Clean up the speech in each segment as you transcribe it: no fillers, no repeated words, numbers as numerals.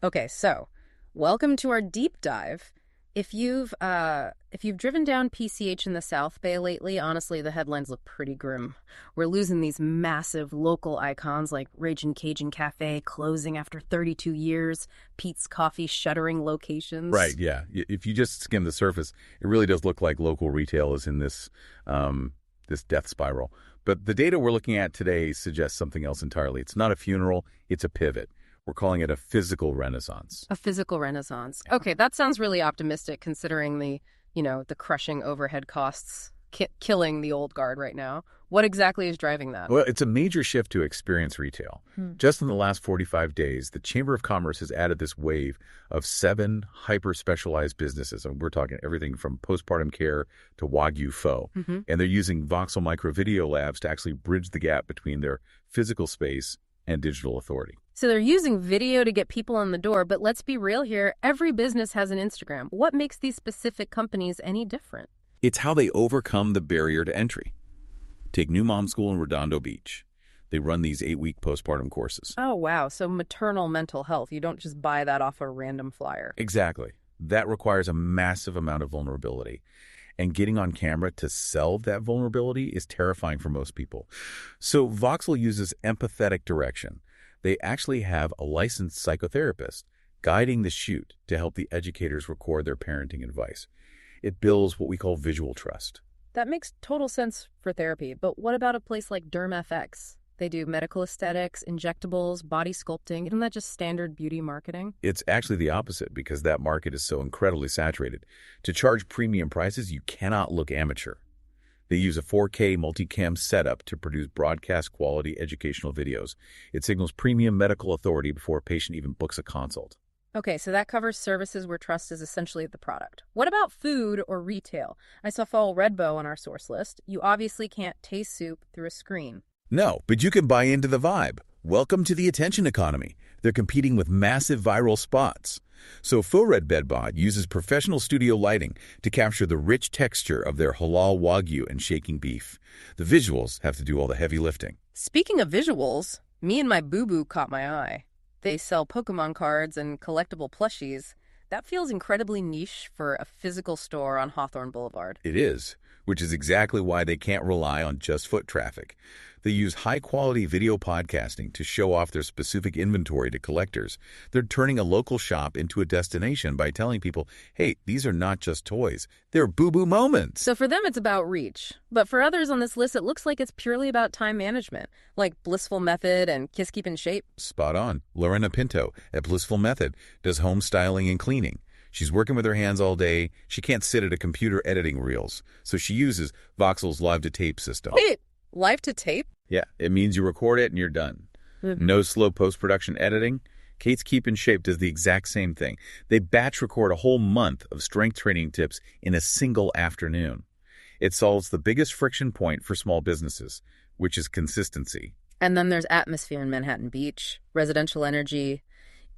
Okay, so welcome to our deep dive. If you've driven down PCH in the South Bay lately, honestly, the headlines look pretty grim. We're losing these massive local icons like Ragin' Cajun Cafe closing after 32 years, Peet's Coffee shuttering locations. Right, yeah. If you just skim the surface, it really does look like local retail is in this death spiral. But the data we're looking at today suggests something else entirely. It's not a funeral, it's a pivot. We're calling it a physical renaissance. A physical renaissance. Okay, that sounds really optimistic considering the crushing overhead costs killing the old guard right now. What exactly is driving that? Well, it's a major shift to experience retail. Just in the last 45 days, the Chamber of Commerce has added this wave of 7 hyper-specialized businesses. And we're talking everything from postpartum care to Wagyu Pho. And they're using voxel micro-video labs to actually bridge the gap between their physical space and digital authority. So they're using video to get people in the door, but let's be real here. Every business has an Instagram. What makes these specific companies any different? It's how they overcome the barrier to entry. Take New Mom School in Redondo Beach. They run these 8-week postpartum courses. Oh, wow. So maternal mental health. You don't just buy that off a random flyer. Exactly. That requires a massive amount of vulnerability. And getting on camera to sell that vulnerability is terrifying for most people. So Voxel uses empathetic direction. They actually have a licensed psychotherapist guiding the shoot to help the educators record their parenting advice. It builds what we call visual trust. That makes total sense for therapy, but what about a place like DermFX? They do medical aesthetics, injectables, body sculpting. Isn't that just standard beauty marketing? It's actually the opposite because that market is so incredibly saturated. To charge premium prices, you cannot look amateur. They use a 4K multicam setup to produce broadcast-quality educational videos. It signals premium medical authority before a patient even books a consult. Okay, so that covers services where trust is essentially the product. What about food or retail? I saw Pho Redbo on our source list. You obviously can't taste soup through a screen. No, but you can buy into the vibe. Welcome to the attention economy. They're competing with massive viral spots. So Pho Redbo uses professional studio lighting to capture the rich texture of their Halal Wagyu and shaking beef. The visuals have to do all the heavy lifting. Speaking of visuals, me and my boo-boo caught my eye. They sell Pokemon cards and collectible plushies. That feels incredibly niche for a physical store on Hawthorne Boulevard. It is, which is exactly why they can't rely on just foot traffic. They use high-quality video podcasting to show off their specific inventory to collectors. They're turning a local shop into a destination by telling people, hey, these are not just toys. They're boo-boo moments. So for them, it's about reach. But for others on this list, it looks like it's purely about time management, like Blissful Method and Kiss Keep in Shape. Spot on. Lorena Pinto at Blissful Method does home styling and cleaning. She's working with her hands all day. She can't sit at a computer editing reels. So she uses Voxel's live-to-tape system. Wait, live-to-tape? Yeah, it means you record it and you're done. No slow post-production editing. Kate's Keep in Shape does the exact same thing. They batch record a whole month of strength training tips in a single afternoon. It solves the biggest friction point for small businesses, which is consistency. And then there's Atmosphere in Manhattan Beach, residential energy,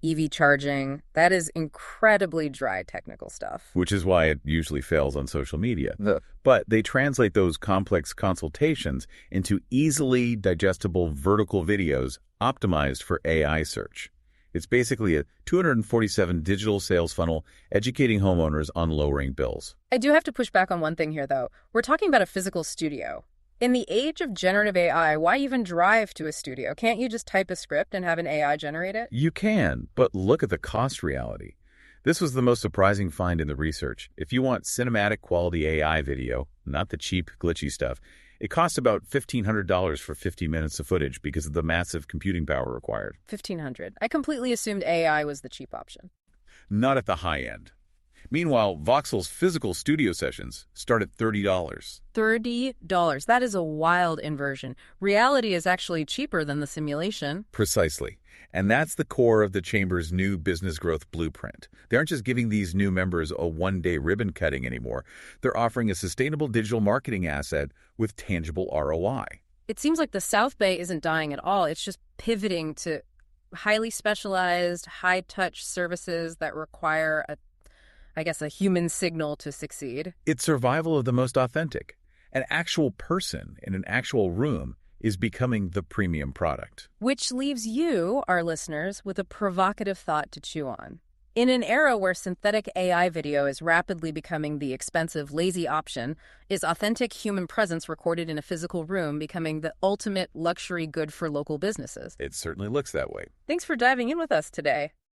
EV charging. That is incredibly dry technical stuff. Which is why it usually fails on social media. But they translate those complex consultations into easily digestible vertical videos optimized for AI search. It's basically a 247 digital sales funnel educating homeowners on lowering bills. I do have to push back on one thing here, though. We're talking about a physical studio. In the age of generative AI, why even drive to a studio? Can't you just type a script and have an AI generate it? You can, but look at the cost reality. This was the most surprising find in the research. If you want cinematic quality AI video, not the cheap, glitchy stuff, it costs about $1,500 for 50 minutes of footage because of the massive computing power required. $1,500. I completely assumed AI was the cheap option. Not at the high end. Meanwhile, Voxel's physical studio sessions start at $30. $30. That is a wild inversion. Reality is actually cheaper than the simulation. Precisely. And that's the core of the Chamber's new business growth blueprint. They aren't just giving these new members a one-day ribbon cutting anymore. They're offering a sustainable digital marketing asset with tangible ROI. It seems like the South Bay isn't dying at all. It's just pivoting to highly specialized, high-touch services that require a human signal to succeed. It's survival of the most authentic. An actual person in an actual room is becoming the premium product. Which leaves you, our listeners, with a provocative thought to chew on. In an era where synthetic AI video is rapidly becoming the expensive, lazy option, is authentic human presence recorded in a physical room becoming the ultimate luxury good for local businesses? It certainly looks that way. Thanks for diving in with us today.